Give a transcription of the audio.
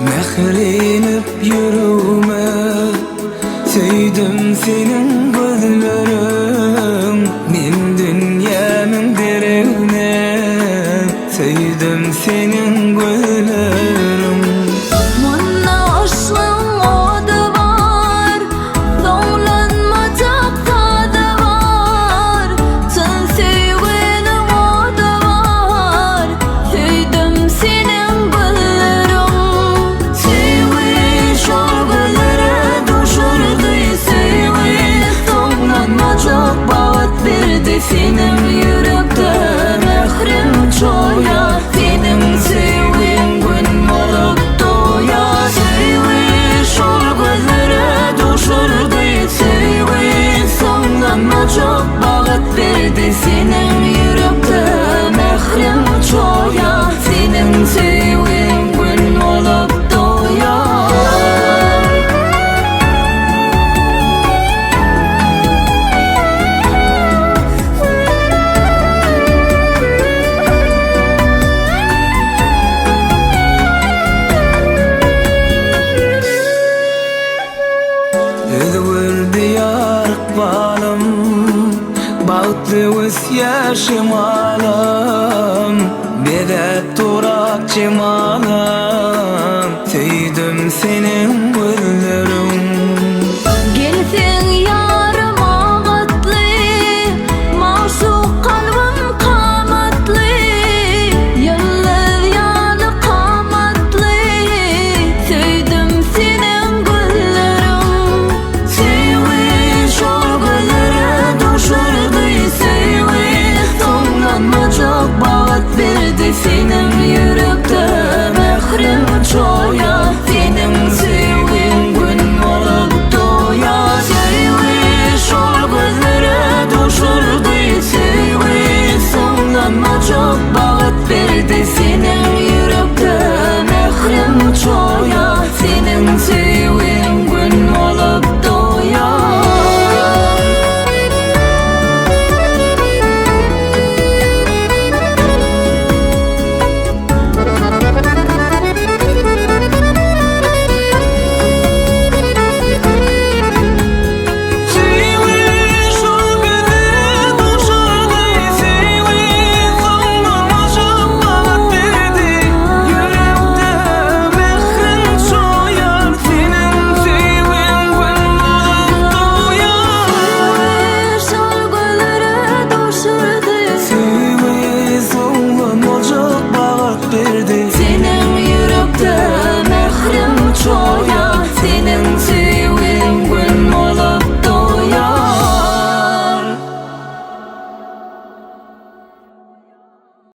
Mehrenip yürüme, söydüm senin gözlerim. Men dünyamın derine, söydüm senin gözlerim. Manna aşkın adı var, doğlanmayacak tadı var. Sen sevgilim adı var, söydüm senin güllerim. Sevgi şol güllere düşürdü, sevgi doğlanmayacak bağıt verdi senin yürekte. Mehrim çoya, senin sevgin gün olup doya. Sevgi şol gözlere düşürdü, sevgi sonlanmayacak bağıt verdi senin yürekte. Mehrim çoya, senin sevgin gün olup doya. Ödül diyarık balım, bağıtlı öz yaşımalım. Bedet durak cemalım, söydüm senin